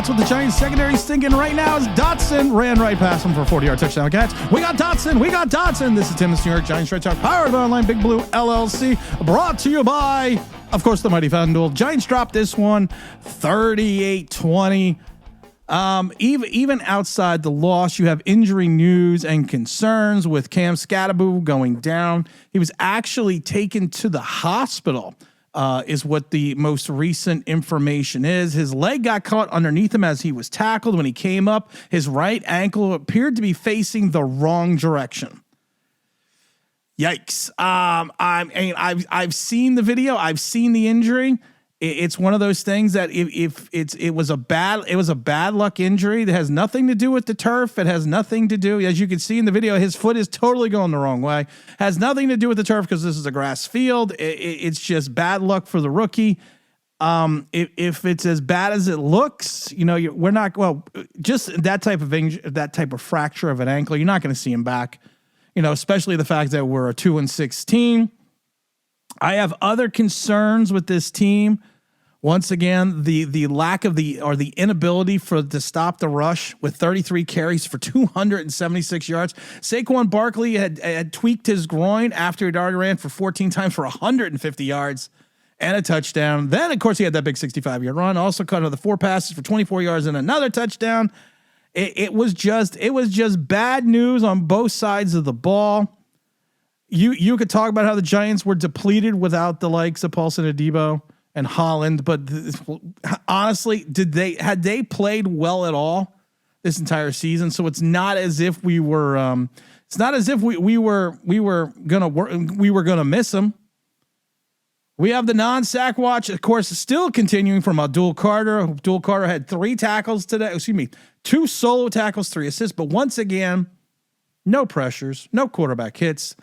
That's what the Giants secondary is thinking right now as Dotson ran right past him for a 40-yard touchdown catch. We got Dotson. This is Tim's New York Giants Stretch Talk, powered by Online Big Blue LLC, brought to you by, of course, the mighty FanDuel. Giants dropped this one 38-20. Even outside the loss, you have injury news and concerns with Cam Skattebo going down. He was actually taken to the hospital, is what the most recent information is. His leg got caught underneath him as he was tackled. When he came up, his right ankle appeared to be facing the wrong direction. Yikes. I've seen the video. I've seen the injury. It's one of those things that if it was a bad luck injury that has nothing to do with the turf. It has nothing to do, as you can see in the video, his foot is totally going the wrong way. Has nothing to do with the turf because this is a grass field. It's just bad luck for the rookie. If it's as bad as it looks, we're not, just that type of injury, that type of fracture of an ankle, you're not going to see him back. Especially the fact that we're a 2-16. I have other concerns with this team. Once again, the lack of the inability to stop the rush with 33 carries for 276 yards. Saquon Barkley had tweaked his groin after he'd already ran for 14 times for 150 yards and a touchdown. Then, of course, he had that big 65-yard run. Also caught another 4 passes for 24 yards and another touchdown. It was just bad news on both sides of the ball. You could talk about how the Giants were depleted without the likes of Paulson Adebo and Holland, but honestly, had they played well at all this entire season? So it's not as if we were we were gonna miss them. We have the non-sack watch, of course, still continuing from Abdul Carter. Abdul Carter had 3 tackles today. 2 solo tackles, 3 assists, but once again, no pressures, no quarterback hits.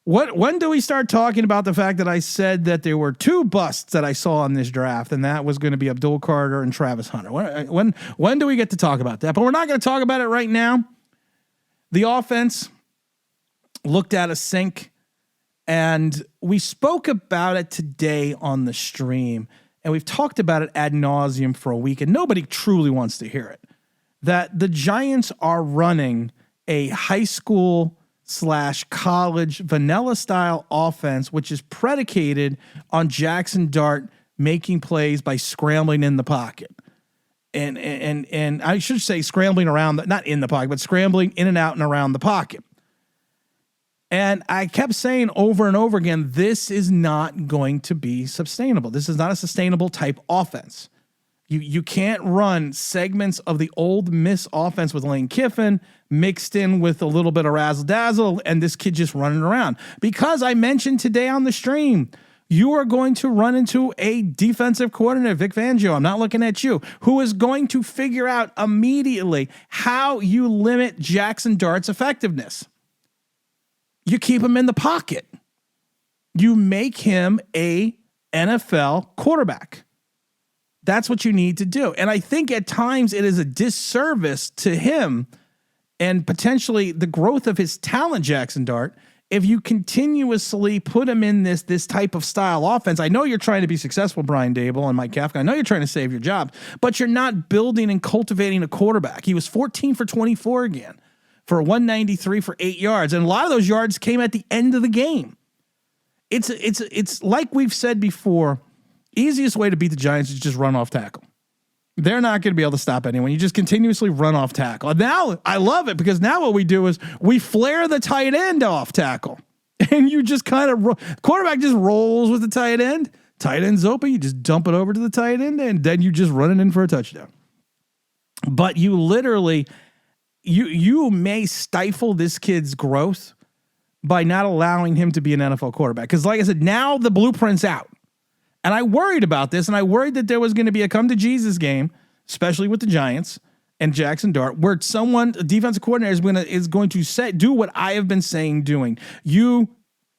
When do we start talking about the fact that I said that there were 2 busts that I saw in this draft, and that was going to be Abdul Carter and Travis Hunter? When do we get to talk about that? But we're not going to talk about it right now. The offense looked at a sink, and we spoke about it today on the stream, and we've talked about it ad nauseum for a week, and nobody truly wants to hear it. That the Giants are running a high school / college vanilla style offense, which is predicated on Jackson Dart making plays by scrambling in the pocket. And I should say scrambling around, not in the pocket, but scrambling in and out and around the pocket. And I kept saying over and over again, this is not going to be sustainable. This is not a sustainable type offense. You can't run segments of the old Miss offense with Lane Kiffin mixed in with a little bit of razzle dazzle and this kid just running around. Because I mentioned today on the stream, you are going to run into a defensive coordinator, Vic Fangio, I'm not looking at you, who is going to figure out immediately how you limit Jackson Dart's effectiveness. You keep him in the pocket. You make him a NFL quarterback. That's what you need to do. And I think at times it is a disservice to him and potentially the growth of his talent, Jackson Dart, if you continuously put him in this type of style offense. I know you're trying to be successful, Brian Dable and Mike Kafka. I know you're trying to save your job, but you're not building and cultivating a quarterback. He was 14 for 24 again for 193 for 8 yards. And a lot of those yards came at the end of the game. It's like we've said before, easiest way to beat the Giants is just run off tackle. They're not going to be able to stop anyone. You just continuously run off tackle. And now I love it because now what we do is we flare the tight end off tackle. And you just kind of, quarterback just rolls with the tight end. Tight end's open. You just dump it over to the tight end and then you just run it in for a touchdown. But you literally, you may stifle this kid's growth by not allowing him to be an NFL quarterback. Because like I said, now the blueprint's out. And I worried about this, and I worried that there was going to be a come to Jesus game, especially with the Giants and Jackson Dart, where a defensive coordinator is going to do what I have been saying doing. You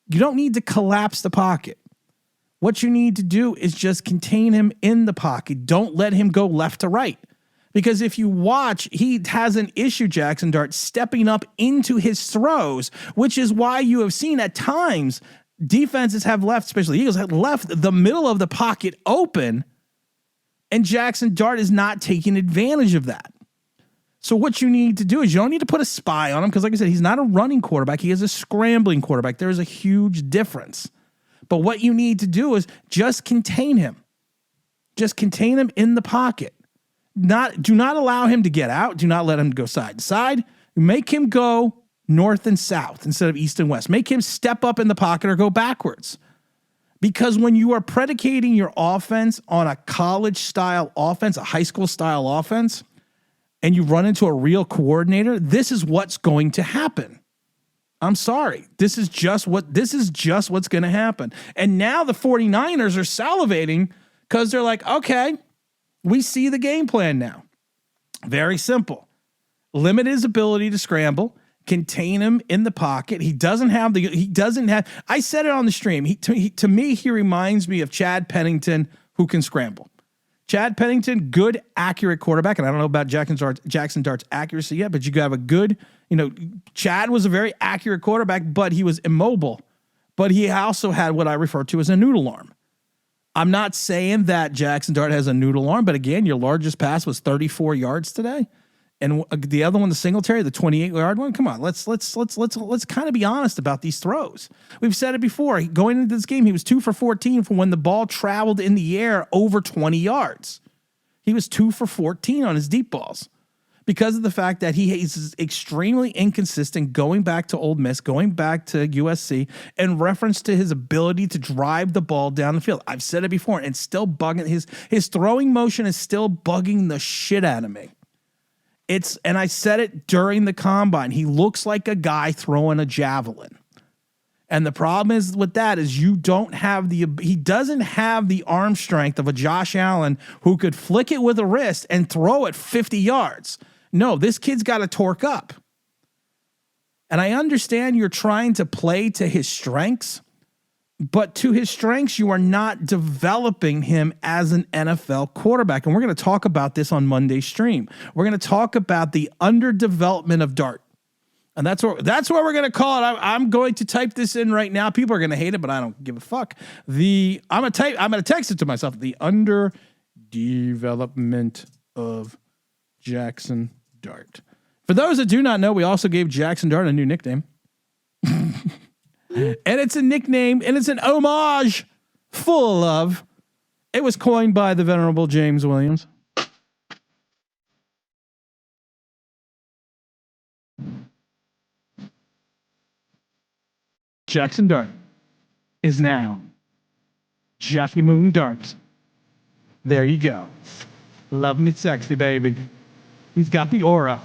don't need to collapse the pocket. What you need to do is just contain him in the pocket. Don't let him go left to right. Because if you watch, he has an issue, Jackson Dart, stepping up into his throws, which is why you have seen at times defenses have left, especially the Eagles, have left the middle of the pocket open And Jackson Dart is not taking advantage of that. So what you need to do is you don't need to put a spy on him because, like I said, he's not a running quarterback. He is a scrambling quarterback. There is a huge difference. But what you need to do is just contain him. Just contain him in the pocket. Do not allow him to get out. Do not let him go side to side. Make him go north and south instead of east and west. Make him step up in the pocket or go backwards. Because when you are predicating your offense on a college-style offense, a high school-style offense, and you run into a real coordinator, this is what's going to happen. I'm sorry. This is just what's going to happen. And now the 49ers are salivating because they're like, okay, we see the game plan now. Very simple. Limit his ability to scramble, contain him in the pocket. I said it on the stream. To me, he reminds me of Chad Pennington, who can scramble. Chad Pennington, good, accurate quarterback. And I don't know about Jackson Dart's accuracy yet, but you have a good, Chad was a very accurate quarterback, but he was immobile. But he also had what I refer to as a noodle arm. I'm not saying that Jackson Dart has a noodle arm, but again, your largest pass was 34 yards today. And the other one, the Singletary, the 28-yard one. Come on, let's kind of be honest about these throws. We've said it before. Going into this game, he was 2 for 14 from when the ball traveled in the air over 20 yards. He was 2 for 14 on his deep balls because of the fact that he is extremely inconsistent going back to Ole Miss, going back to USC, in reference to his ability to drive the ball down the field. I've said it before, and still bugging his throwing motion is still bugging the shit out of me. And I said it during the combine. He looks like a guy throwing a javelin. And the problem is with that is he doesn't have the arm strength of a Josh Allen who could flick it with a wrist and throw it 50 yards. No, this kid's got to torque up. And I understand you're trying to play to his strengths, but to his strengths, you are not developing him as an NFL quarterback. And we're going to talk about this on Monday's stream. We're going to talk about the underdevelopment of Dart. And that's what we're going to call it. I'm going to type this in right now. People are going to hate it, but I don't give a fuck. I'm going to text it to myself. The underdevelopment of Jackson Dart. For those that do not know, we also gave Jackson Dart a new nickname. And it's a nickname, and it's an homage full of love. It was coined by the venerable James Williams. Jackson Dart is now Jackie Moon Dart. There you go. Love me sexy, baby. He's got the aura.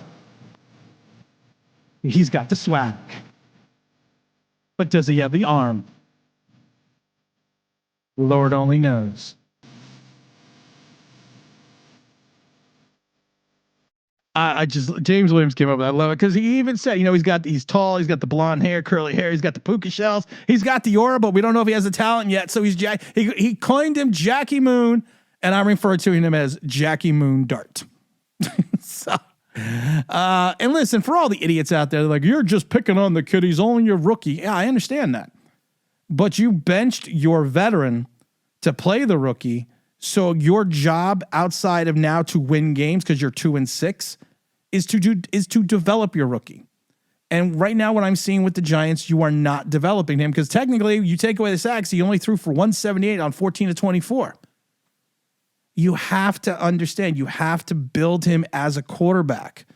He's got the swag. But does he have the arm? Lord only knows. James Williams came up with that. I love it because he even said, he's tall, he's got the blonde hair, curly hair, he's got the puka shells, he's got the aura, but we don't know if he has the talent yet. So he coined him Jackie Moon, and I refer to him as Jackie Moon Dart. So. And listen, for all the idiots out there, they're like, you're just picking on the kid. He's only a rookie. Yeah, I understand that. But you benched your veteran to play the rookie. So your job outside of now to win games, because you're 2-6, is to develop your rookie. And right now, what I'm seeing with the Giants, you are not developing him because technically you take away the sacks. He only threw for 178 on 14 of 24. You have to understand, you have to build him as a quarterback.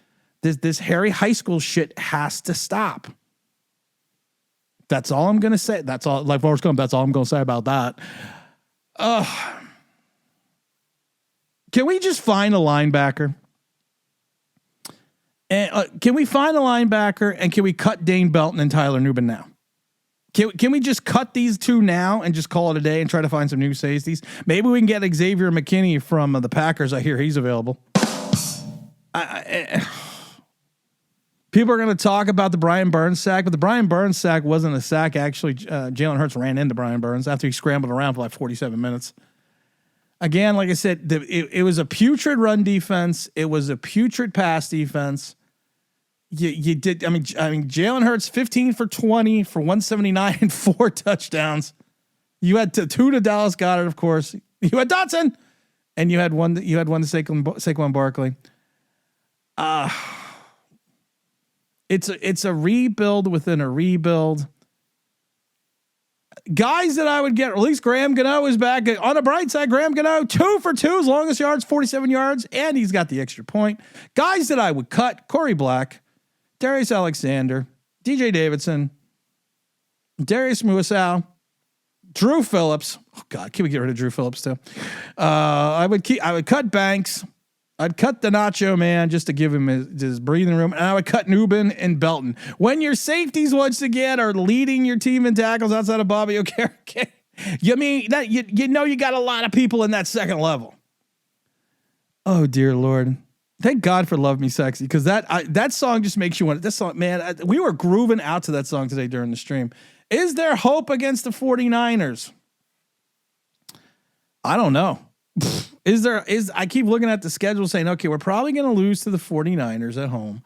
This Harry high school shit has to stop. That's all I'm going to say. That's all, like Forrest Gump, that's all I'm going to say about that. Can we just find a linebacker? And can we find a linebacker and can we cut Dane Belton and Tyler Nubin now? Can we just cut these two now and just call it a day and try to find some new safeties? Maybe we can get Xavier McKinney from the Packers. I hear he's available. People are going to talk about the Brian Burns sack, but the Brian Burns sack wasn't a sack. Actually, Jalen Hurts ran into Brian Burns after he scrambled around for like 47 minutes. Again, like I said, it was a putrid run defense. It was a putrid pass defense. You did. I mean, Jalen Hurts 15 for 20 for 179 and 4 touchdowns. You had two to Dallas Goedert, of course. You had Dotson, and you had one to Saquon Barkley. It's a rebuild within a rebuild. Guys that I would get, at least Graham Gano is back. On the bright side, Graham Gano, 2 for 2, his longest yards, 47 yards, and he's got the extra point. Guys that I would cut, Corey Black, Darius Alexander, DJ Davidson, Darius Muasau, Drew Phillips. Oh God, can we get rid of Drew Phillips too? I would cut Banks. I'd cut the Nacho Man just to give him his breathing room, and I would cut Newbin and Belton. When your safeties once again are leading your team in tackles outside of Bobby Okereke, you mean that you know you got a lot of people in that second level. Oh dear Lord, thank God for "Love Me Sexy" because that song just makes you want. This song, man, we were grooving out to that song today during the stream. Is there hope against the 49ers? I don't know. I keep looking at the schedule saying, okay, we're probably going to lose to the 49ers at home.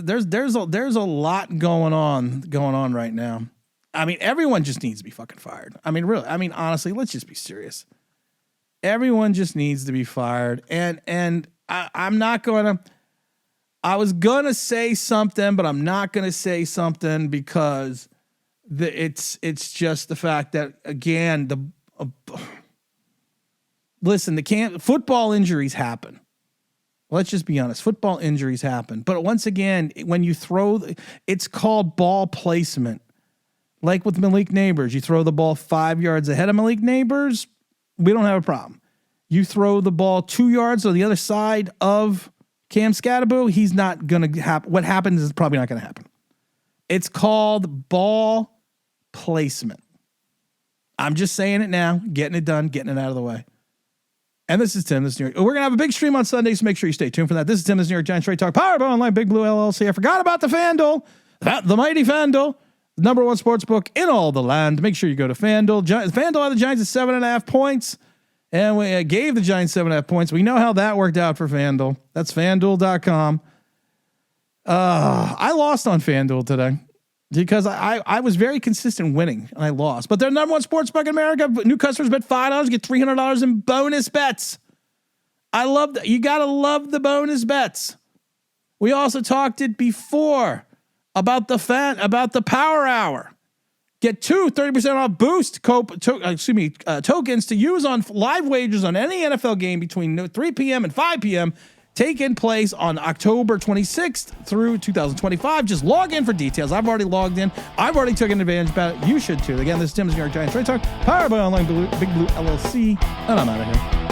There's a lot going on right now. I mean, everyone just needs to be fucking fired. I mean, really, honestly, let's just be serious. Everyone just needs to be fired. And I'm not going to, I was going to say something, but I'm not going to say something because it's just the fact that, again, listen, football injuries happen. Let's just be honest. Football injuries happen. But once again, when you it's called ball placement. Like with Malik Neighbors, you throw the ball 5 yards ahead of Malik Neighbors, we don't have a problem. You throw the ball 2 yards on the other side of Cam Skattebo, he's not going to happen. What happens is probably not going to happen. It's called ball placement. I'm just saying it now, getting it done, getting it out of the way. And this is Tim. This is New York. We're going to have a big stream on Sunday, so make sure you stay tuned for that. This is Tim. This is New York Giants Straight Talk, powered by Online Big Blue LLC. I forgot about the FanDuel, the mighty FanDuel, the #1 sports book in all the land. Make sure you go to FanDuel. FanDuel had the Giants at 7.5 points, and we gave the Giants 7.5 points. We know how that worked out for FanDuel. That's FanDuel.com. I lost on FanDuel today because I was very consistent winning, and I lost. But they're #1 sports book in America. New customers bet $5, get $300 in bonus bets. I love that. You got to love the bonus bets. We also talked it before about the Power Hour. Get 30% off boost tokens to use on live wagers on any NFL game between 3 p.m. and 5 p.m. taking place on October 26th through 2025. Just log in for details. I've already logged in. I've already taken advantage about it. You should too. Again, this is Tim's New York Giants Trade Talk, powered by Online Big Blue LLC, and I'm out of here.